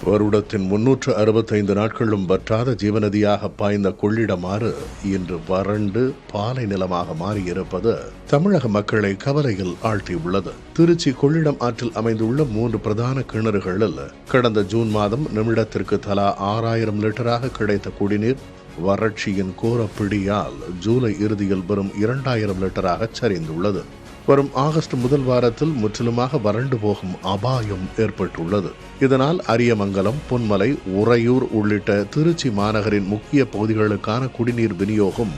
வருடத்தின் 365 நாட்களும் வற்றாத ஜீவநதியாக பாய்ந்த கொள்ளிடம் ஆறு இன்று வறண்டு பாலை நிலமாக மாறியிருப்பது தமிழக மக்களை கவலையில் ஆழ்த்தியுள்ளது. திருச்சி கொள்ளிடம் ஆற்றில் அமைந்துள்ள 3 பிரதான கிணறுகளில் கடந்த ஜூன் மாதம் நிமிடத்திற்கு தலா 6000 லிட்டராக கிடைத்த குடிநீர் வறட்சியின் கோரப்பிடியால் ஜூலை இறுதியில் வெறும் 2000 லிட்டராக சரிந்துள்ளது. வரும் ஆகஸ்ட் முதல் வாரத்தில் முற்றிலுமாக வறண்டு போகும் அபாயம் ஏற்பட்டுள்ளது. இதனால் அரியமங்கலம், பொன்மலை, உறையூர் உள்ளிட்ட திருச்சி மாநகரின் முக்கிய பகுதிகளுக்கான குடிநீர் விநியோகம்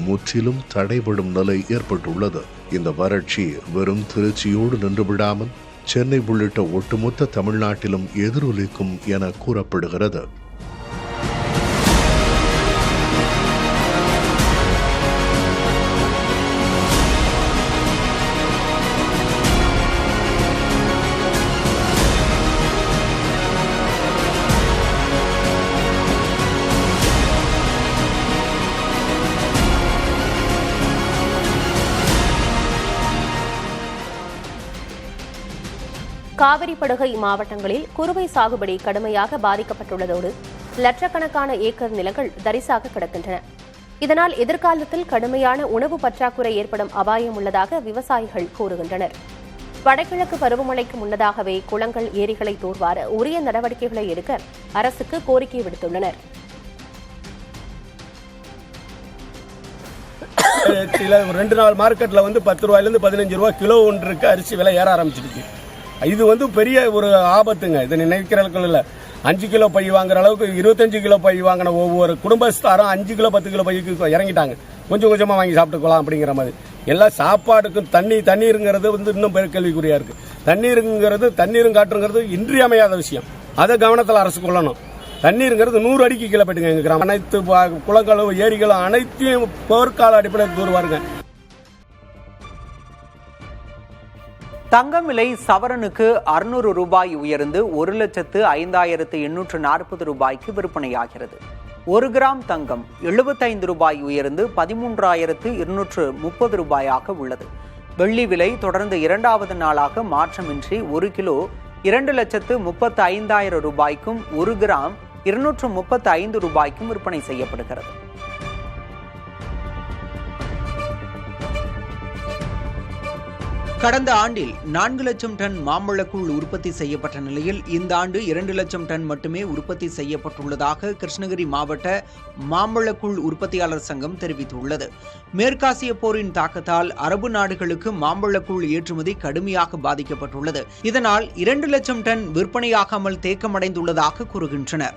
முற்றிலும் தடைபடும் நிலை ஏற்பட்டுள்ளது. இந்த வறட்சி வெறும் திருச்சியோடு நின்றுவிடாமல் சென்னை உள்ளிட்ட ஒட்டுமொத்த தமிழ்நாட்டிலும் எதிரொலிக்கும் என கூறப்படுகிறது. காவிரி படுகை மாவட்டங்களில் குறுவை சாகுபடி கடுமையாக பாதிக்கப்பட்டுள்ளதோடு லட்சக்கணக்கான ஏக்கர் நிலங்கள் தரிசாக கிடக்கின்றன. இதனால் எதிர்காலத்தில் கடுமையான உணவு பற்றாக்குறை ஏற்படும் அபாயம் உள்ளதாக விவசாயிகள் கூறுகின்றனர். வடகிழக்கு பருவமழைக்கு முன்னதாகவே குளங்கள், ஏரிகளை தூர்வார உரிய நடவடிக்கைகளை எடுக்க அரசுக்கு கோரிக்கை விடுத்துள்ளனர். ரெண்டு நாள் மார்க்கெட்ல 10 ரூபாயிலிருந்து 15 ரூபாய் கிலோ ஒன்றுக்கு அரிசி விலை ஏற ஆரம்பிச்சிருக்கு. இது பெரிய ஒரு ஆபத்துங்க. இது நினைக்கிற அளவுக்கு இல்ல. 5 கிலோ பை வாங்குற அளவுக்கு 25 கிலோ பை வாங்கின ஒவ்வொரு குடும்பஸ்தாரும் 5 கிலோ 10 கிலோ பைக்கு இறங்கிட்டாங்க. கொஞ்சம் கொஞ்சமா வாங்கி சாப்பிட்டுக்கலாம் அப்படிங்கிற மாதிரி. எல்லா சாப்பாடுக்கும் தண்ணீருங்கிறது இன்னும் கேள்விக்குறியா இருக்கு. தண்ணீரும் காற்றுங்கிறது இன்றியமையாத விஷயம். அதை கவனத்தில் அரசு கொள்ளணும். தண்ணீருங்கிறது 100 அடிக்கு கீழே போயிட்டுங்க. எங்க கிராமம் அனைத்து குளங்களும் ஏரிகளும் அனைத்தையும் போர்க்கால அடிப்படையில் தூர்வாருங்க. தங்கம் விலை சவரனுக்கு 600 ரூபாய் உயர்ந்து 1,05,840 ரூபாய்க்கு விற்பனையாகிறது. 1 கிராம் தங்கம் 75 ரூபாய் உயர்ந்து 13,230 ரூபாயாக உள்ளது. வெள்ளி விலை தொடர்ந்து 2வது நாளாக மாற்றமின்றி 1 கிலோ 2,35,000 ரூபாய்க்கும் 1 கிராம் 235 ரூபாய்க்கும் விற்பனை செய்யப்படுகிறது. கடந்த ஆண்டில் 4 லட்சம் டன் மாம்பழக்கூழ் உற்பத்தி செய்யப்பட்ட நிலையில் இந்த ஆண்டு 2 லட்சம் டன் மட்டுமே உற்பத்தி செய்யப்பட்டுள்ளதாக கிருஷ்ணகிரி மாவட்ட மாம்பழக்கூழ் உற்பத்தியாளர் சங்கம் தெரிவித்துள்ளது. மேற்காசிய போரின் தாக்கத்தால் அரபு நாடுகளுக்கு மாம்பழக்கூழ் ஏற்றுமதி கடுமையாக பாதிக்கப்பட்டுள்ளது. இதனால் 2 லட்சம் டன் விற்பனையாகாமல் தேக்கமடைந்துள்ளதாக கூறுகின்றனர்.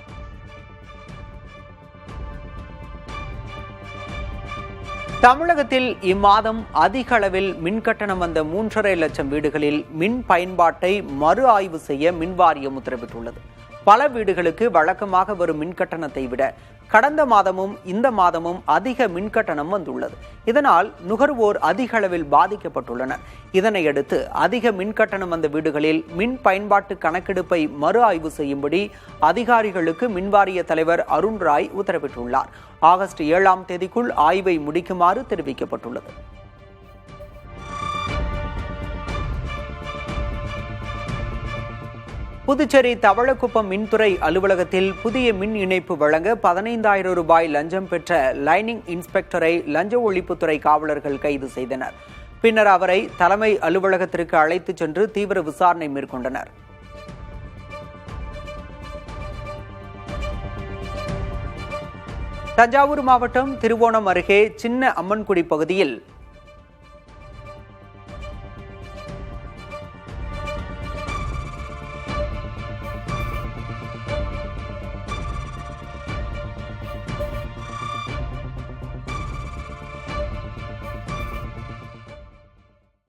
தமிழகத்தில் இம்மாதம் அதிக அளவில் மின்கட்டணம் வந்த 3.5 லட்சம் வீடுகளில் மின் பயன்பாட்டை மறு ஆய்வு செய்ய மின்வாரியம் உத்தரவிட்டுள்ளது. பல வீடுகளுக்கு வழக்கமாக வரும் மின்கட்டணத்தை விட கடந்த மாதமும் இந்த மாதமும் அதிக மின்கட்டணம் வந்துள்ளது. இதனால் நுகர்வோர் அதிக அளவில் பாதிக்கப்பட்டுள்ளனர். இதனையடுத்து அதிக மின்கட்டணம் வந்த வீடுகளில் மின் பயன்பாட்டு கணக்கெடுப்பை மறு ஆய்வு செய்யும்படி அதிகாரிகளுக்கு மின்வாரிய தலைவர் அருண் ராய் உத்தரவிட்டுள்ளார். ஆகஸ்ட் 7ஆம் தேதிக்குள் ஆய்வை முடிக்குமாறு தெரிவிக்கப்பட்டுள்ளது. புதுச்சேரி தவளக்குப்பம் மின்துறை அலுவலகத்தில் புதிய மின் இணைப்பு வழங்க 15,000 ரூபாய் லஞ்சம் பெற்ற லைனிங் இன்ஸ்பெக்டரை லஞ்ச ஒழிப்புத்துறை காவலர்கள் கைது செய்தனர். பின்னர் அவரை தலைமை அலுவலகத்திற்கு அழைத்துச் சென்று தீவிர விசாரணை மேற்கொண்டனர். தஞ்சாவூர் மாவட்டம் திருவோணம் அருகே சின்ன அம்மன்குடி பகுதியில்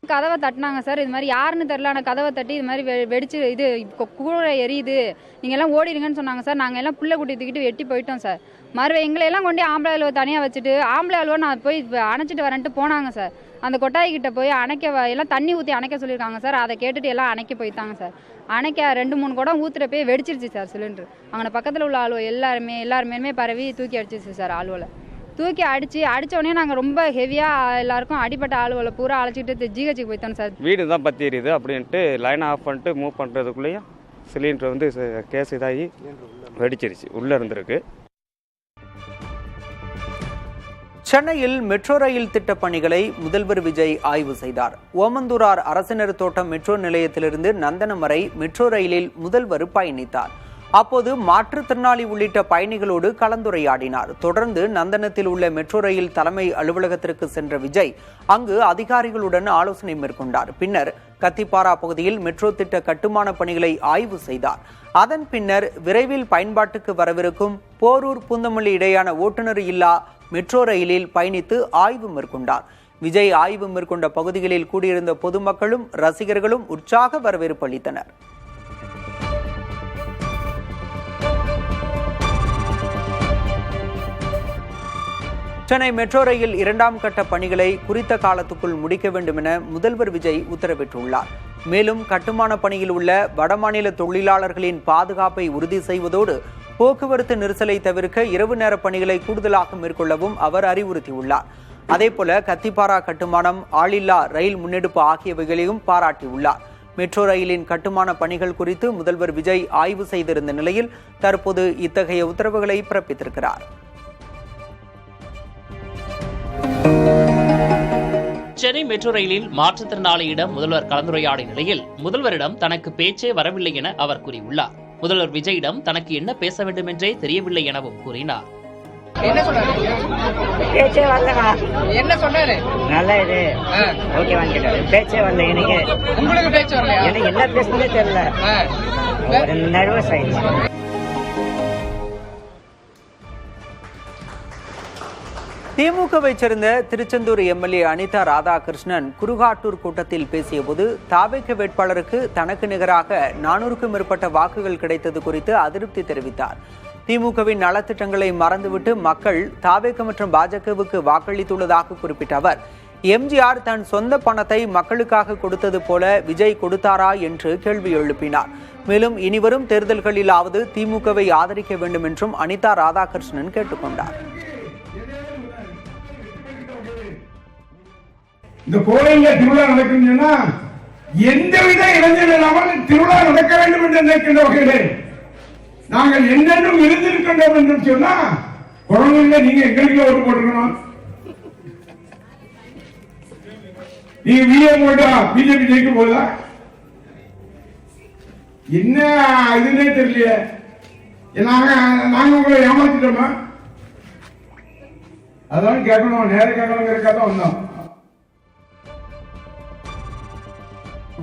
கதவை தட்டினாங்க சார். இது மாதிரி யாருன்னு தெரியல, ஆனால் கதவை தட்டி இது மாதிரி வெடிச்சு இது கூரை எரியுது, நீங்கள் எல்லாம் ஓடிடுங்கன்னு சொன்னாங்க சார். நாங்கள் எல்லாம் புள்ள குட்டி தூக்கிட்டு வெட்டி போயிட்டோம் சார். எங்களையெல்லாம் கொண்டு ஆம்பளை அலுவலை தனியாக வச்சுட்டு ஆம்பளை அலுவலை நான் போய் அணைச்சிட்டு வரேன்ட்டு போனாங்க சார். அந்த கொட்டாய்கிட்ட போய் எல்லாம் தண்ணி ஊற்றி அணைக்க சொல்லியிருக்காங்க சார். அதை கேட்டுட்டு எல்லாம் அணைக்க போயிட்டாங்க சார். அணைக்க 2-3 குடம் ஊற்றுறப்பே வெடிச்சிருச்சு சார் சிலிண்டர். அங்கே பக்கத்தில் உள்ள ஆளுவை எல்லாருமே பரவி தூக்கி அடிச்சிருச்சு சார். ஆளுவலை தூக்கி அடித்தோடனே நாங்கள் ரொம்ப ஹெவியாக எல்லாருக்கும் அடிப்பட்ட ஆளுகளை பூரா அழைச்சிட்டு ஜிஹெச்சுக்கு போய்த்தோம் சார். வீடு தான் பற்றி எரியுது அப்படின்ட்டு லைனை ஆஃப் பண்ணிட்டு மூவ் பண்ணுறதுக்குள்ளேயும் சிலிண்டர் வந்து கேஸ் இதாகி வெடிச்சிருச்சு, உள்ளே இருந்திருக்கு. சென்னையில் மெட்ரோ ரயில் திட்ட பணிகளை முதல்வர் விஜய் ஆய்வு செய்தார். ஓமந்தூரார் அரசினர் தோட்டம் மெட்ரோ நிலையத்திலிருந்து நந்தனம் வரை மெட்ரோ ரயிலில் முதல்வர் பயணித்தார். அப்போது மாற்றுத்திறனாளி உள்ளிட்ட பயணிகளோடு கலந்துரையாடினார். தொடர்ந்து நந்தனத்தில் உள்ள மெட்ரோ ரயில் தலைமை அலுவலகத்திற்கு சென்ற விஜய் அங்கு அதிகாரிகளுடன் ஆலோசனை மேற்கொண்டார். பின்னர் கத்திப்பாரா பகுதியில் மெட்ரோ திட்ட கட்டுமான பணிகளை ஆய்வு செய்தார். அதன் பின்னர் விரைவில் பயன்பாட்டுக்கு வரவிருக்கும் போரூர் பூந்தமல்லி இடையான ஓட்டுநர் இல்லா மெட்ரோ ரயிலில் பயணித்து ஆய்வு மேற்கொண்டார். விஜய் ஆய்வு மேற்கொண்ட பகுதிகளில் கூடியிருந்த பொதுமக்களும் ரசிகர்களும் உற்சாக வரவேற்பு அளித்தனர். சென்னை மெட்ரோ ரயில் 2ஆம் கட்ட பணிகளை குறித்த காலத்துக்குள் முடிக்க வேண்டும் என முதல்வர் விஜய் உத்தரவிட்டுள்ளார். மேலும் கட்டுமான பணியில் உள்ள வடமாநில தொழிலாளர்களின் பாதுகாப்பை உறுதி செய்வதோடு போக்குவரத்து நெரிசலை தவிர்க்க இரவு நேர பணிகளை கூடுதலாக மேற்கொள்ளவும் அவர் அறிவுறுத்தியுள்ளார். அதேபோல கத்திப்பாரா கட்டுமானம், ஆளில்லா ரயில் முன்னெடுப்பு ஆகியவைகளையும் பாராட்டியுள்ளார். மெட்ரோ ரயிலின் கட்டுமான பணிகள் குறித்து முதல்வர் விஜய் ஆய்வு செய்திருந்த நிலையில் தற்போது இத்தகைய உத்தரவுகளை பிறப்பித்திருக்கிறார். சென்னை மெட்ரோ ரயிலில் மாற்றுத்திறனாளியிடம் முதல்வர் கலந்துரையாடிய நிலையில் முதல்வரிடம் தனக்கு பேச்சே வரவில்லை என அவர் கூறியுள்ளார். முதல்வர் விஜயிடம் தனக்கு என்ன பேச வேண்டும் என்றே தெரியவில்லை எனவும் கூறினார். என்ன சொன்னாரு? பேச்சே வரலங்க. என்ன சொன்னாரு? நல்லா இது ஓகேவான்னு கேட்டாரு. பேச்சே வரல எனக்கு. உங்களுக்கு பேச்சு வரலையா? எனக்கு என்ன பேசுனே தெரியல. நர்வஸ் ஆயிடுச்சு. திமுகவை சேர்ந்த திருச்செந்தூர் எம்எல்ஏ அனிதா ராதாகிருஷ்ணன் குருகாட்டூர் கூட்டத்தில் பேசியபோது தாவேக வேட்பாளருக்கு தனக்கு நிகராக 400க்கும் மேற்பட்ட வாக்குகள் கிடைத்தது குறித்து அதிருப்தி தெரிவித்தார். திமுகவின் நலத்திட்டங்களை மறந்துவிட்டு மக்கள் தாவேக மற்றும் பாஜகவுக்கு வாக்களித்துள்ளதாக குறிப்பிட்ட அவர், எம்ஜிஆர் தன் சொந்த பணத்தை மக்களுக்காக கொடுத்தது போல விஜய் கொடுத்தாரா என்று கேள்வி எழுப்பினார். மேலும் இனிவரும் தேர்தல்களிலாவது திமுகவை ஆதரிக்க வேண்டும் என்றும் அனிதா ராதாகிருஷ்ணன் கேட்டுக்கொண்டார். இந்த கோயில்ல திருவிழா நடக்குதுன்னா எந்தவித இளைஞர் இல்லாமல் திருவிழா நடக்க வேண்டும் என்று நினைக்கின்ற வகையிலே நாங்கள் என்னென்னும் இருந்திருக்கின்றோம் என்று சொன்னா குழந்தைங்க நீங்க எங்களுக்கு ஓட்டு போட்டுக்கணும். நீங்க விஎம் போட்டா பிஜேபி ஜெயிக்க போதா என்ன இதுன்னே தெரியலையே. நாங்க உங்களை ஏமாத்திட்டோமா? அதான் கேட்கணும், நேர கேட்கணுங்கிறக்காக தான் வந்தோம்.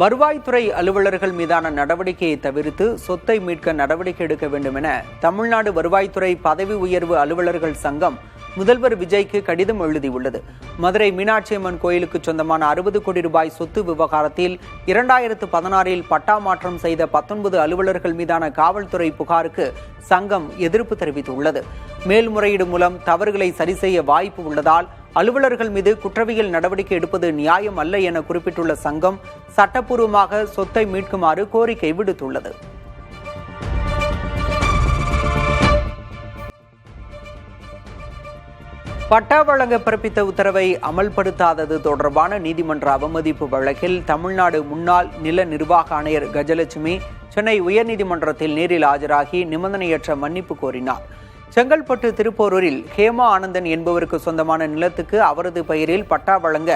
வருவாய்த்துறை அலுவலர்கள் மீதான நடவடிக்கையை தவிர்த்து சொத்தை மீட்க நடவடிக்கை எடுக்க வேண்டும் என தமிழ்நாடு வருவாய்த்துறை பதவி உயர்வு அலுவலர்கள் சங்கம் முதல்வர் விஜய்க்கு கடிதம் எழுதியுள்ளது. மதுரை மீனாட்சியம்மன் கோயிலுக்கு சொந்தமான 60 கோடி ரூபாய் சொத்து விவகாரத்தில் 2016 பட்டா மாற்றம் செய்த 19 அலுவலர்கள் மீதான காவல்துறை புகாருக்கு சங்கம் எதிர்ப்பு தெரிவித்துள்ளது. மேல்முறையீடு மூலம் தவறுகளை சரி செய்ய வாய்ப்பு உள்ளதால் அலுவலர்கள் மீது குற்றவியல் நடவடிக்கை எடுப்பது நியாயம் அல்ல என குறிப்பிட்டுள்ள சங்கம் சட்டப்பூர்வமாக சொத்தை மீட்குமாறு கோரிக்கை விடுத்துள்ளது. பட்டா வழங்க பிறப்பித்த உத்தரவை அமல்படுத்தாதது தொடர்பான நீதிமன்ற அவமதிப்பு வழக்கில் தமிழ்நாடு முன்னாள் நில நிர்வாக ஆணையர் கஜலட்சுமி சென்னை உயர்நீதிமன்றத்தில் நேரில் ஆஜராகி நிபந்தனையற்ற மன்னிப்பு கோரினார். செங்கல்பட்டு திருப்போரூரில் ஹேமா ஆனந்தன் என்பவருக்கு சொந்தமான நிலத்துக்கு அவரது பெயரில் பட்டா வழங்க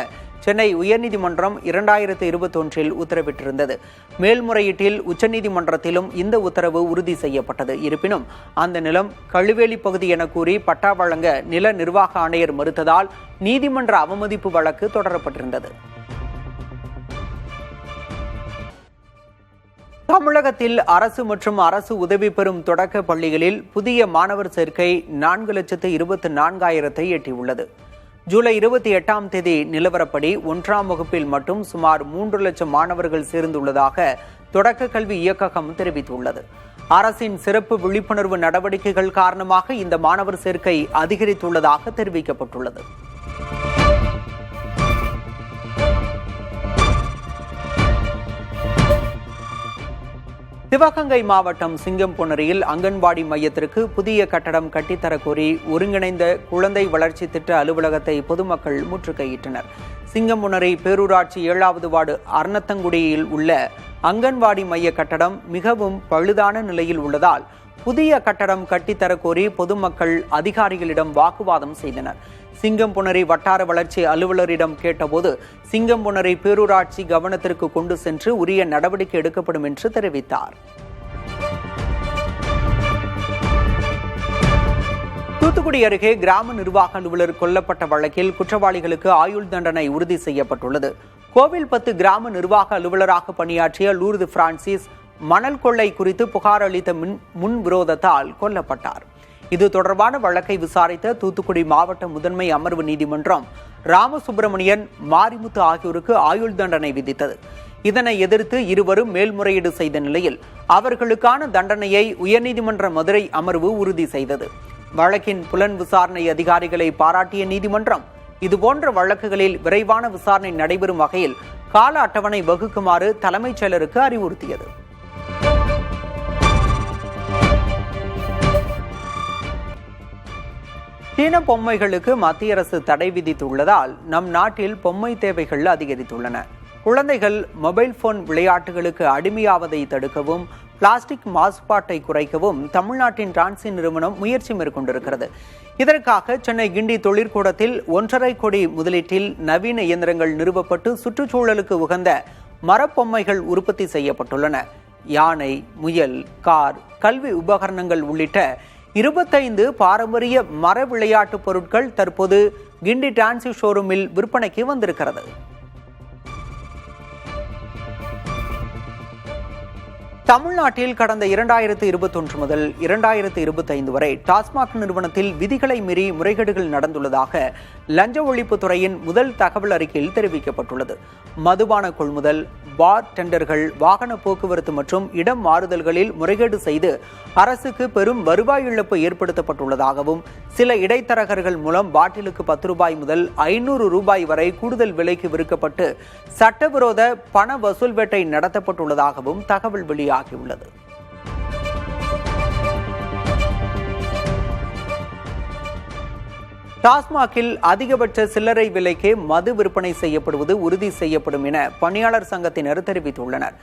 சென்னை உயர்நீதிமன்றம் 2021 உத்தரவிட்டிருந்தது. மேல்முறையீட்டில் உச்சநீதிமன்றத்திலும் இந்த உத்தரவு உறுதி செய்யப்பட்டது. இருப்பினும் அந்த நிலம் கழுவேலி பகுதி என கூறி பட்டா வழங்க நில நிர்வாக ஆணையர் மறுத்ததால் நீதிமன்ற அவமதிப்பு வழக்கு தொடரப்பட்டிருந்தது. தமிழகத்தில் அரசு மற்றும் அரசு உதவி பெறும் தொடக்க பள்ளிகளில் புதிய மாணவர் சேர்க்கை 4,24,000 எட்டியுள்ளது. ஜூலை 28ஆம் தேதி நிலவரப்படி 1ஆம் வகுப்பில் மட்டும் சுமார் 3 லட்சம் மாணவர்கள் சேர்ந்துள்ளதாக தொடக்க கல்வி இயக்ககம் தெரிவித்துள்ளது. அரசின் சிறப்பு விழிப்புணர்வு நடவடிக்கைகள் காரணமாக இந்த மாணவர் சேர்க்கை அதிகரித்துள்ளதாக தெரிவிக்கப்பட்டுள்ளது. சிவகங்கை மாவட்டம் சிங்கம்பொன்னரியில் அங்கன்வாடி மையத்திற்கு புதிய கட்டடம் கட்டித்தரக்கோரி ஒருங்கிணைந்த குழந்தை வளர்ச்சி திட்ட அலுவலகத்தை பொதுமக்கள் முற்றுகையிட்டனர். சிங்கம்பொன்னரி பேரூராட்சி 7வது வார்டு அர்ணத்தங்குடியில் உள்ள அங்கன்வாடி மைய கட்டடம் மிகவும் பழுதான நிலையில் உள்ளதால் புதிய கட்டடம் கட்டித்தரக் கோரி பொதுமக்கள் அதிகாரிகளிடம் வாக்குவாதம் செய்தனர். சிங்கம்புணரி வட்டார வளர்ச்சி அலுவலரிடம் கேட்டபோது சிங்கம்புணரி பேரூராட்சி கவனத்திற்கு கொண்டு சென்று உரிய நடவடிக்கை எடுக்கப்படும் என்று தெரிவித்தார். தூத்துக்குடி அருகே கிராம நிர்வாக அலுவலர் கொல்லப்பட்ட வழக்கில் குற்றவாளிகளுக்கு ஆயுள் தண்டனை உறுதி செய்யப்பட்டுள்ளது. கோவில்பத்து கிராம நிர்வாக அலுவலராக பணியாற்றிய லூர்து பிரான்சிஸ் மணல் கொள்ளை குறித்து புகார் அளித்த முன் விரோதத்தால் கொல்லப்பட்டார். இது தொடர்பான வழக்கை விசாரித்த தூத்துக்குடி மாவட்ட முதன்மை அமர்வு நீதிமன்றம் ராமசுப்பிரமணியன், மாரிமுத்து ஆகியோருக்கு ஆயுள் தண்டனை விதித்தது. இதனை எதிர்த்து இருவரும் மேல்முறையீடு செய்த நிலையில் அவர்களுக்கான தண்டனையை உயர்நீதிமன்ற மதுரை அமர்வு உறுதி செய்தது. வழக்கின் புலன் விசாரணை அதிகாரிகளை பாராட்டிய நீதிமன்றம் இதுபோன்ற வழக்குகளில் விரைவான விசாரணை நடைபெறும் வகையில் கால அட்டவணை வகுக்குமாறு தலைமைச் செயலருக்கு அறிவுறுத்தியது. சீன பொம்மைகளுக்கு மத்திய அரசு தடை விதித்துள்ளதால் நம் நாட்டில் பொம்மை தேவைகள் அதிகரித்துள்ளன. குழந்தைகள் மொபைல் போன் விளையாட்டுகளுக்கு அடிமையாவதை தடுக்கவும் பிளாஸ்டிக் மாசுபாட்டை குறைக்கவும் தமிழ்நாட்டின் டிரான்சி நிறுவனம் முயற்சி மேற்கொண்டிருக்கிறது. இதற்காக சென்னை கிண்டி தொழிற்கூடத்தில் 1.5 கோடி முதலீட்டில் நவீன இயந்திரங்கள் நிறுவப்பட்டு சுற்றுச்சூழலுக்கு உகந்த மரப்பொம்மைகள் உற்பத்தி செய்யப்பட்டுள்ளன. யானை, முயல், கார், கல்வி உபகரணங்கள் உள்ளிட்ட 25 பாரம்பரிய மர விளையாட்டு பொருட்கள் தற்போது கிண்டி டிரான்சி ஷோரூமில் விற்பனைக்கு வந்திருக்கிறது. தமிழ்நாட்டில் கடந்த 2021 முதல் 2025 வரை டாஸ்மாக் நிறுவனத்தில் விதிகளை மீறி முறைகேடுகள் நடந்துள்ளதாக லஞ்ச ஒழிப்புத்துறையின் முதல் தகவல் அறிக்கையில் தெரிவிக்கப்பட்டுள்ளது. மதுபான கொள்முதல், பார் டெண்டர்கள், வாகன போக்குவரத்து மற்றும் இடம் மாறுதல்களில் முறைகேடு செய்து அரசுக்கு பெரும் வருவாய் இழப்பு ஏற்படுத்தப்பட்டுள்ளதாகவும் சில இடைத்தரகர்கள் மூலம் பாட்டிலுக்கு 10 ரூபாய் முதல் 500 ரூபாய் வரை கூடுதல் விலைக்கு விற்கப்பட்டு சட்டவிரோத பண வசூல் வேட்டை நடத்தப்பட்டுள்ளதாகவும் தகவல் வெளியாகியுள்ளது. டாஸ்மாகில் அதிகபட்ச சில்லறை விலைக்கே மது விற்பனை செய்யப்படுவது உறுதி செய்யப்படும் என பணியாளர் சங்கத்தினர் தெரிவித்துள்ளனர்.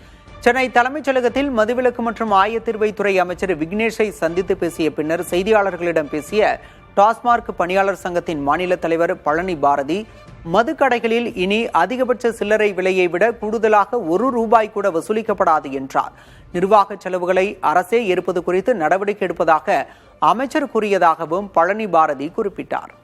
சென்னை தலைமைச் செயலகத்தில் மதுவிலக்கு மற்றும் ஆயத்தீர்வைத்துறை அமைச்சர் விக்னேஷை சந்தித்து பேசிய பின்னர் செய்தியாளர்களிடம் பேசிய டாஸ்மாக் பணியாளர் சங்கத்தின் மாநில தலைவர் பழனி பாரதி, மதுக்கடைகளில் இனி அதிகபட்ச சில்லறை விலையை விட கூடுதலாக 1 ரூபாய் கூட வசூலிக்கப்படாது என்றார். நிர்வாக செலவுகளை அரசே ஏற்பது குறித்து நடவடிக்கை எடுப்பதாக அமைச்சர் கூறியதாகவும் பழனி பாரதி குறிப்பிட்டார்.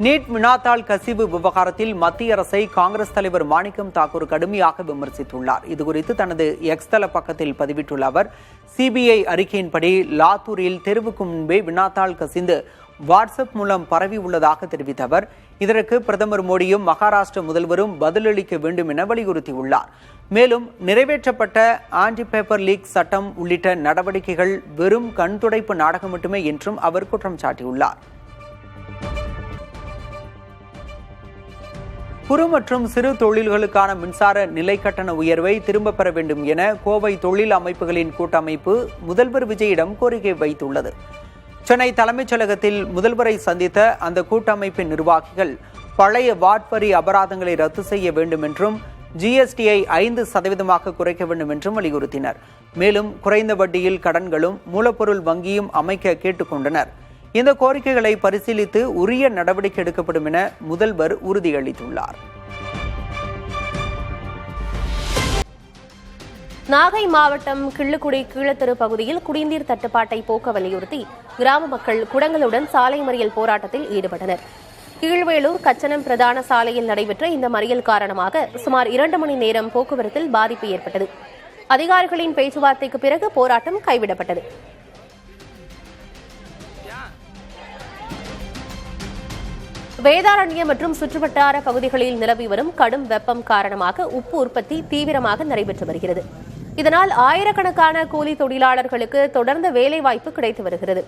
நீட் வினாத்தாள் கசிவு விவகாரத்தில் மத்திய அரசை காங்கிரஸ் தலைவர் மாணிக்கம் தாக்கூர் கடுமையாக விமர்சித்துள்ளார். இதுகுறித்து தனது எக்ஸ் தள பக்கத்தில் பதிவிட்டுள்ள அவர், சிபிஐ அறிக்கையின்படி லாத்தூரில் தேர்வுக்கு முன்பே வினாத்தாள் கசிந்து வாட்ஸ்அப் மூலம் பரவி உள்ளதாக தெரிவித்த அவர், இதற்கு பிரதமர் மோடியும் மகாராஷ்டிர முதல்வரும் பதிலளிக்க வேண்டும் என வலியுறுத்தியுள்ளார். மேலும் நிறைவேற்றப்பட்ட ஆன்டி பேப்பர் லீக் சட்டம் உள்ளிட்ட நடவடிக்கைகள் வெறும் கண்துடைப்பு நாடகம் மட்டுமே என்றும் அவர் குற்றம் சாட்டியுள்ளார். குறு மற்றும் சிறு தொழில்களுக்கான மின்சார நிலை கட்டண உயர்வை திரும்ப பெற வேண்டும் என கோவை தொழில் அமைப்புகளின் கூட்டமைப்பு முதல்வர் விஜயிடம் கோரிக்கை வைத்துள்ளது. சென்னை தலைமைச் செயலகத்தில் முதல்வரை சந்தித்த அந்த கூட்டமைப்பின் நிர்வாகிகள் பழைய வாட் வரி அபராதங்களை ரத்து செய்ய வேண்டும் என்றும் ஜிஎஸ்டியை 5% குறைக்க வேண்டும் என்றும் வலியுறுத்தினர். மேலும் குறைந்த வட்டியில் கடன்களும் மூலப்பொருள் வங்கியும் அமைக்க கேட்டுக்கொண்டனர். இந்த கோரிக்கைகளை பரிசீலித்து உரிய நடவடிக்கை எடுக்கப்படும் என முதல்வர் உறுதியளித்துள்ளார். நாகை மாவட்டம் கிள்ளுக்குடி கீழத்தெரு பகுதியில் குடிநீர் தட்டுப்பாட்டை போக்க வலியுறுத்தி கிராம மக்கள் குடங்களுடன் சாலை மறியல் போராட்டத்தில் ஈடுபட்டனர். கீழ்வேளூர் கச்சனம் பிரதான சாலையில் நடைபெற்ற இந்த மறியல் காரணமாக சுமார் 2 மணி நேரம் போக்குவரத்தில் பாதிப்பு ஏற்பட்டது. அதிகாரிகளின் பேச்சுவார்த்தைக்கு பிறகு போராட்டம் கைவிடப்பட்டது. வேதாரண்யம் மற்றும் சுற்றுவட்டார பகுதிகளில் நிலவி வரும் கடும் வெப்பம் காரணமாக உப்பு உற்பத்தி தீவிரமாக நடைபெற்று வருகிறது. இதனால் ஆயிரக்கணக்கான கூலி தொழிலாளர்களுக்கு தொடர்ந்து வேலைவாய்ப்பு கிடைத்து வருகிறது.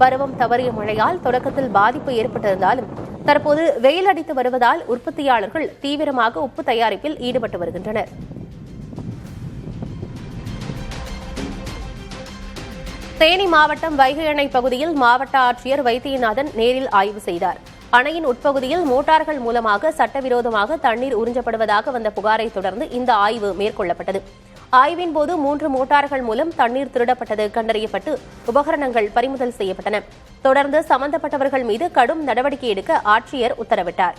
பருவம் தவறிய மழையால் தொடக்கத்தில் பாதிப்பு ஏற்பட்டிருந்தாலும் தற்போது வெயில் அடித்து வருவதால் உற்பத்தியாளர்கள் தீவிரமாக உப்பு தயாரிப்பில் ஈடுபட்டு வருகின்றனர். தேனி மாவட்டம் வைகை அணை பகுதியில் மாவட்ட ஆட்சியர் வைத்தியநாதன் நேரில் ஆய்வு செய்தார். அணையின் உட்பகுதியில் மோட்டார்கள் மூலமாக சட்டவிரோதமாக தண்ணீர் உறிஞ்சப்படுவதாக வந்த புகாரை தொடர்ந்து இந்த ஆய்வு மேற்கொள்ளப்பட்டது. ஆய்வின் போது 3 மோட்டார்கள் மூலம் தண்ணீர் திருடப்பட்டது கண்டறியப்பட்டு உபகரணங்கள் பறிமுதல் செய்யப்பட்டன. தொடர்ந்து சம்பந்தப்பட்டவர்கள் மீது கடும் நடவடிக்கை எடுக்க ஆட்சியர் உத்தரவிட்டார்.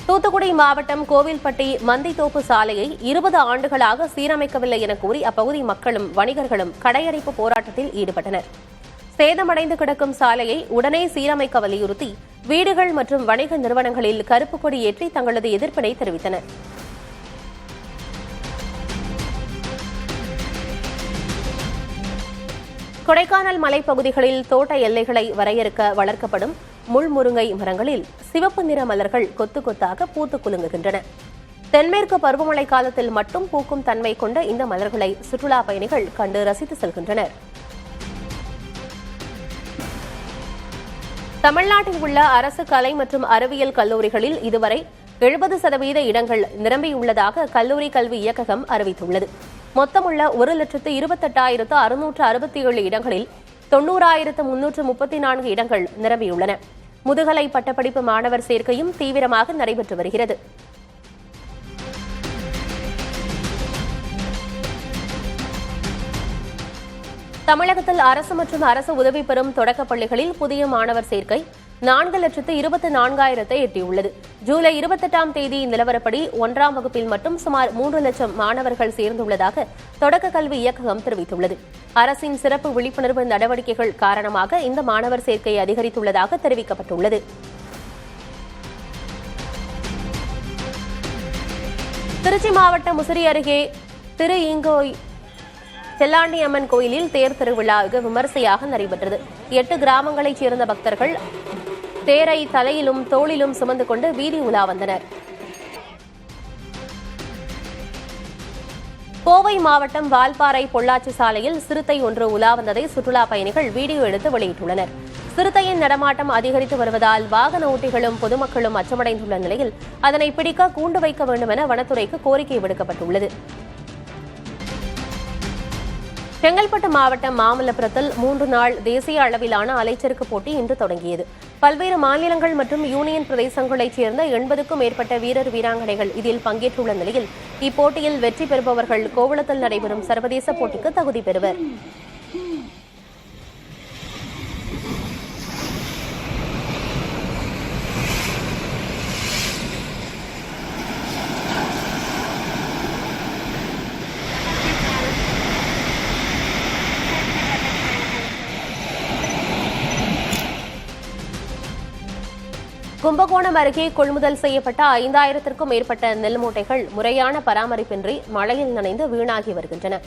தூத்துக்குடி மாவட்டம் கோவில்பட்டி மந்தித்தோப்பு சாலையை 20 ஆண்டுகளாக சீரமைக்கவில்லை என கூறி அப்பகுதி மக்களும் வணிகர்களும் கடையடைப்பு போராட்டத்தில் ஈடுபட்டனர். சேதமடைந்து கிடக்கும் சாலையை உடனே சீரமைக்க வலியுறுத்தி வீடுகள் மற்றும் வணிக நிறுவனங்களில் கருப்பு கொடி ஏற்றி தங்களது எதிர்ப்பினை தெரிவித்தனர். கொடைக்கானல் மலைப்பகுதிகளில் தோட்ட எல்லைகளை வரையறுக்க வளர்க்கப்படும் முள்முருங்கை மரங்களில் சிவப்பு நிற மலர்கள் கொத்து கொத்தாக பூத்து குலுங்குகின்றன. தென்மேற்கு பருவமழை காலத்தில் மட்டும் பூக்கும் தன்மை கொண்ட இந்த மலர்களை சுற்றுலா பயணிகள் கண்டு ரசித்து செல்கின்றனர். தமிழ்நாட்டில் உள்ள அரசு கலை மற்றும் அறிவியல் கல்லூரிகளில் இதுவரை 70% இடங்கள் நிரம்பியுள்ளதாக கல்லூரி கல்வி இயக்ககம் அறிவித்துள்ளது. மொத்தமுள்ள 1,28,667 இடங்களில் 90,334 இடங்கள் நிரம்பியுள்ளன. முதுகலை பட்டப்படிப்பு மாணவர் சேர்க்கையும் தீவிரமாக நடைபெற்று வருகிறது. தமிழகத்தில் அரசு மற்றும் அரசு உதவி பெறும் தொடக்கப் பள்ளிகளில் புதிய மாணவர் சேர்க்கை 4,24,000 எட்டியுள்ளது. ஜூலை 28ஆம் தேதி நிலவரப்படி 1ஆம் வகுப்பில் மட்டும் சுமார் 3 லட்சம் மாணவர்கள் சேர்ந்துள்ளதாக தொடக்க கல்வி இயக்ககம் தெரிவித்துள்ளது. அரசின் சிறப்பு விழிப்புணர்வு நடவடிக்கைகள் காரணமாக இந்த மாணவர் சேர்க்கை அதிகரித்துள்ளதாக தெரிவிக்கப்பட்டுள்ளது. திருச்சி மாவட்டம் முசிறி அருகே திரு ஈங்கோய் செல்லாண்டி அம்மன் கோயிலில் தேர் திருவிழா விமரிசையாக நடைபெற்றது. 8 கிராமங்களைச் சேர்ந்த பக்தர்கள் தேரை தலையிலும் தோளிலும் சுமந்து கொண்டு வீதி உலா வந்தனர். கோவை மாவட்டம் வால்பாறை பொள்ளாச்சி சாலையில் சிறுத்தை ஒன்று உலா வந்ததை சுற்றுலா பயணிகள் வீடியோ எடுத்து வெளியிட்டுள்ளனர். சிறுத்தையின் நடமாட்டம் அதிகரித்து வருவதால் வாகன ஓட்டிகளும் பொதுமக்களும் அச்சமடைந்துள்ள நிலையில் அதனை பிடிக்க கூண்டு வைக்க வேண்டும் என வனத்துறைக்கு கோரிக்கை விடுக்கப்பட்டுள்ளது. செங்கல்பட்டு மாவட்டம் மாமல்லபுரத்தில் 3 நாள் தேசிய அளவிலான அலைச்சறுக்கு போட்டி இன்று தொடங்கியது. பல்வேறு மாநிலங்கள் மற்றும் யூனியன் பிரதேசங்களைச் சேர்ந்த 80க்கும் மேற்பட்ட வீரர் வீராங்கனைகள் இதில் பங்கேற்றுள்ள நிலையில் இப்போட்டியில் வெற்றி பெறுபவர்கள் கோவளத்தில் நடைபெறும் சர்வதேச போட்டிக்கு தகுதி பெறுவர். கும்பகோணம் அருகே கொள்முதல் செய்யப்பட்ட 5000த்திற்கும் மேற்பட்ட நெல் மூட்டைகள் முறையான பராமரிப்பின்றி மழையில் நனைந்து வீணாகி வருகின்றன.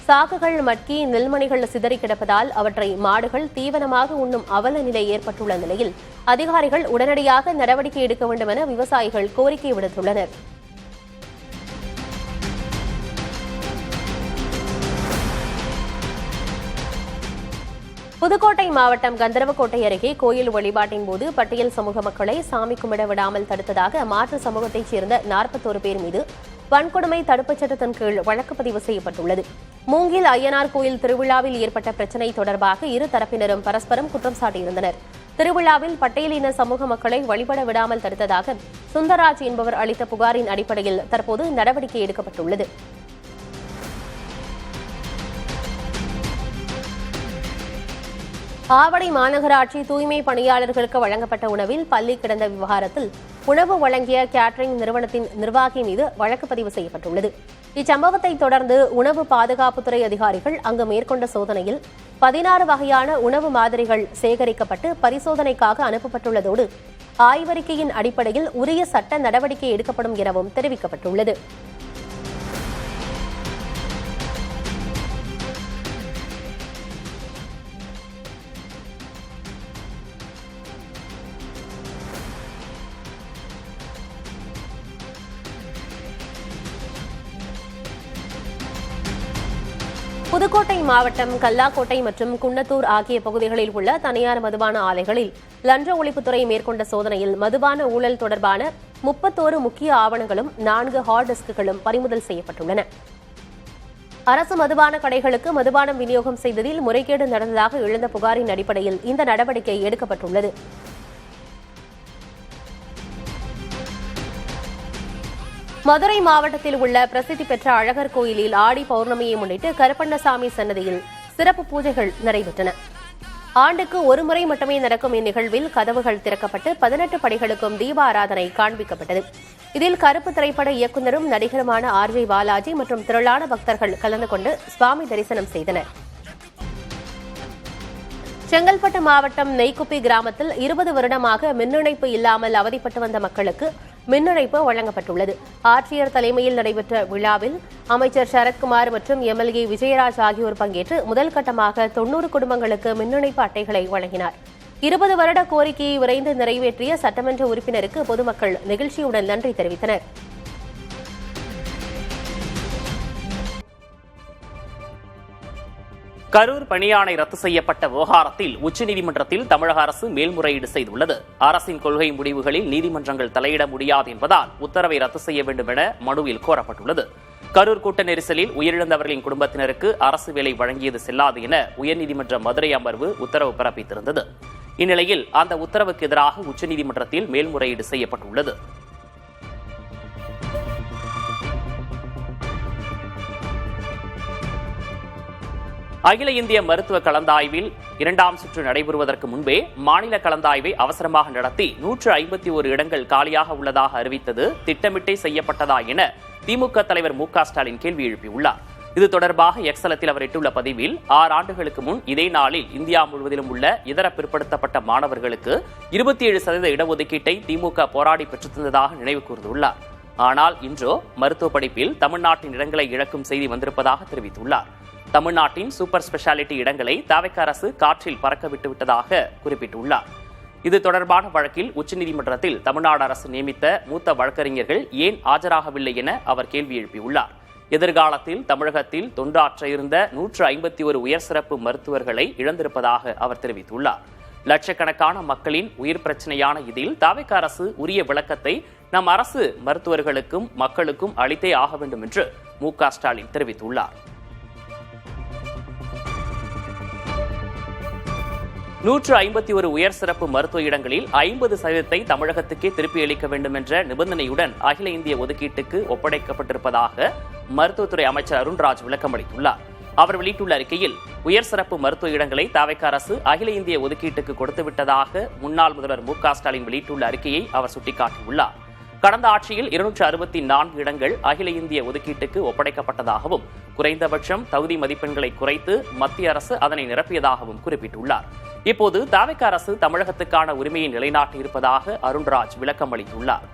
சாக்குகள் மட்கி நெல்மணிகள் சிதறி கிடப்பதால் அவற்றை மாடுகள் தீவனமாக உண்ணும் அவல நிலை ஏற்பட்டுள்ள நிலையில் அதிகாரிகள் உடனடியாக நடவடிக்கை எடுக்க வேண்டும் என விவசாயிகள் கோரிக்கை விடுத்துள்ளனர். புதுக்கோட்டை மாவட்டம் கந்தரவக்கோட்டை அருகே கோயில் வழிபாட்டின் போது பட்டியல் சமூக மக்களை சாமி கும்பிட விடாமல் தடுத்ததாக மாற்று சமூகத்தைச் சேர்ந்த 41 பேர் மீது வன்கொடுமை தடுப்புச் சட்டத்தின் கீழ் வழக்கு பதிவு செய்யப்பட்டுள்ளது. மூங்கில் அய்யனார் கோயில் திருவிழாவில் ஏற்பட்ட பிரச்சினை தொடர்பாக இரு தரப்பினரும் பரஸ்பரம் குற்றம் சாட்டியிருந்தனர். திருவிழாவில் பட்டியலின சமூக மக்களை வழிபட விடாமல் தடுத்ததாக சுந்தரராஜ் என்பவர் அளித்த புகாரின் அடிப்படையில் தற்போது நடவடிக்கை எடுக்கப்பட்டுள்ளது. ஆவடி மாநகராட்சி தூய்மை பணியாளர்களுக்கு வழங்கப்பட்ட உணவில் பள்ளி கிடந்த விவகாரத்தில் உணவு வழங்கிய கேட்டரிங் நிறுவனத்தின் நிர்வாகி மீது வழக்கு பதிவு செய்யப்பட்டுள்ளது. இச்சம்பவத்தை தொடர்ந்து உணவு பாதுகாப்புத்துறை அதிகாரிகள் அங்கு மேற்கொண்ட சோதனையில் 16 வகையான உணவு மாதிரிகள் சேகரிக்கப்பட்டு பரிசோதனைக்காக அனுப்பப்பட்டுள்ளதோடு ஆய்வறிக்கையின் அடிப்படையில் உரிய சட்ட நடவடிக்கை எடுக்கப்படும் எனவும் தெரிவிக்கப்பட்டுள்ளது. புதுக்கோட்டை மாவட்டம் கல்லாக்கோட்டை மற்றும் குன்னத்தூர் ஆகிய பகுதிகளில் உள்ள தனியார் மதுபான ஆலைகளில் லஞ்ச ஒழிப்புத்துறை மேற்கொண்ட சோதனையில் மதுபான ஊழல் தொடர்பான 31 முக்கிய ஆவணங்களும் 4 ஹார்ட் டிஸ்க்குகளும் பறிமுதல் செய்யப்பட்டுள்ளன. அரசு மதுபான கடைகளுக்கு மதுபானம் விநியோகம் செய்ததில் முறைகேடு நடந்ததாக எழுந்த புகாரின் அடிப்படையில் இந்த நடவடிக்கை எடுக்கப்பட்டுள்ளது. மதுரை மாவட்டத்தில் உள்ள பிரசித்தி பெற்ற அழகர் கோயிலில் ஆடி பௌர்ணமியை முன்னிட்டு கருப்பண்ணசாமி சன்னதியில் சிறப்பு பூஜைகள் நடைபெற்றன. ஆண்டுக்கு ஒருமுறை மட்டுமே நடக்கும் இந்நிகழ்வில் கதவுகள் திறக்கப்பட்டு 18 படிகளுக்கும் தீப ஆராதனை காண்பிக்கப்பட்டது. இதில் கருப்பு திரைப்பட இயக்குநரும் நடிகருமான RJ பாலாஜி மற்றும் திரளான பக்தர்கள் கலந்து கொண்டு சுவாமி தரிசனம் செய்தனர். செங்கல்பட்டு மாவட்டம் நெய்க்குப்பி கிராமத்தில் 20 வருடமாக மின் இணைப்பு இல்லாமல் அவதிப்பட்டு வந்த மக்களுக்கு மின் இணைப்பு வழங்கப்பட்டுள்ளது. ஆட்சியர் தலைமையில் நடைபெற்ற விழாவில் அமைச்சர் சரத்குமார் மற்றும் MLA விஜயராஜ் ஆகியோர் பங்கேற்று முதல் கட்டமாக 90 குடும்பங்களுக்கு மின் இணைப்பு அட்டைகளை வழங்கினார். 20 வருட கோரிக்கையை விரைந்து நிறைவேற்றிய சட்டமன்ற உறுப்பினருக்கு பொதுமக்கள் நெகிழ்ச்சியுடன் நன்றி தெரிவித்தனர். கரூர் பணியாணை ரத்து செய்யப்பட்ட விவகாரத்தில் உச்சநீதிமன்றத்தில் தமிழக அரசு மேல்முறையீடு செய்துள்ளது. அரசின் கொள்கை முடிவுகளில் நீதிமன்றங்கள் தலையிட முடியாது என்பதால் உத்தரவை ரத்து செய்ய வேண்டும் என மனுவில் கோரப்பட்டுள்ளது. கரூர் கூட்ட நெரிசலில் உயிரிழந்தவர்களின் குடும்பத்தினருக்கு அரசு வேலை வழங்கியது செல்லாது என உயர்நீதிமன்ற மதுரை அமர்வு உத்தரவு பிறப்பித்திருந்தது. இந்நிலையில் அந்த உத்தரவுக்கு எதிராக உச்சநீதிமன்றத்தில் மேல்முறையீடு செய்யப்பட்டுள்ளது. அகில இந்திய மருத்துவ கலந்தாய்வில் 2ஆம் சுற்று நடைபெறுவதற்கு முன்பே மாநில கலந்தாய்வை அவசரமாக நடத்தி 151 இடங்கள் காலியாக உள்ளதாக அறிவித்தது திட்டமிட்டே செய்யப்பட்டதா என திமுக தலைவர் மு க ஸ்டாலின் கேள்வி எழுப்பியுள்ளார். இது தொடர்பாக எக்ஸலத்தில் அவர் இட்டுள்ள பதிவில் 6 ஆண்டுகளுக்கு முன் இதே நாளில் இந்தியா முழுவதிலும் உள்ள இதர பிற்படுத்தப்பட்ட மாணவர்களுக்கு 27% இடஒதுக்கீட்டை திமுக போராடி பெற்றுத்தந்ததாக நினைவு கூர்ந்துள்ளார். ஆனால் இன்றோ மருத்துவ படிப்பில் தமிழ்நாட்டின் இடங்களை இழக்கும் செய்தி வந்திருப்பதாக தெரிவித்துள்ளார். தமிழ்நாட்டின் சூப்பர் ஸ்பெஷாலிட்டி இடங்களை தவிக அரசு காற்றில் பறக்க விட்டுவிட்டதாக குறிப்பிட்டுள்ளார். இது தொடர்பான வழக்கில் உச்சநீதிமன்றத்தில் தமிழ்நாடு அரசு நியமித்த மூத்த வழக்கறிஞர்கள் ஏன் ஆஜராகவில்லை என அவர் கேள்வி எழுப்பியுள்ளார். எதிர்காலத்தில் தமிழகத்தில் தொண்டாற்ற இருந்த 151 உயர் சிறப்பு மருத்துவர்களை இழந்திருப்பதாக அவர் தெரிவித்துள்ளார். லட்சக்கணக்கான மக்களின் உயிர் பிரச்சனையான இதில் தவிக அரசு உரிய விளக்கத்தை நம் அரசு மருத்துவர்களுக்கும் மக்களுக்கும் அளித்தே ஆக வேண்டும் என்று மு க ஸ்டாலின் தெரிவித்துள்ளார். 151 உயர் சிறப்பு மருத்துவ இடங்களில் 50% தமிழகத்துக்கே திருப்பி அளிக்க வேண்டும் என்ற நிபந்தனையுடன் அகில இந்திய ஒதுக்கீட்டுக்கு ஒப்படைக்கப்பட்டிருப்பதாக மருத்துவத்துறை அமைச்சர் அருண்ராஜ் விளக்கம் அளித்துள்ளார். அவர் வெளியிட்டுள்ள அறிக்கையில் உயர் சிறப்பு மருத்துவ இடங்களை தவிக அரசு அகில இந்திய ஒதுக்கீட்டுக்கு கொடுத்துவிட்டதாக முன்னாள் முதல்வர் மு க ஸ்டாலின் வெளியிட்டுள்ள அறிக்கையை அவர் சுட்டிக்காட்டியுள்ளார். கடந்த ஆட்சியில் 264 இடங்கள் அகில இந்திய ஒதுக்கீட்டுக்கு ஒப்படைக்கப்பட்டதாகவும் குறைந்தபட்சம் தகுதி மதிப்பெண்களை குறைத்து மத்திய அரசு அதனை நிரப்பியதாகவும் குறிப்பிட்டுள்ளார். இப்போது தவிக அரசு தமிழகத்துக்கான உரிமையை நிலைநாட்டி இருப்பதாக அருண்ராஜ் விளக்கம் அளித்துள்ளார்.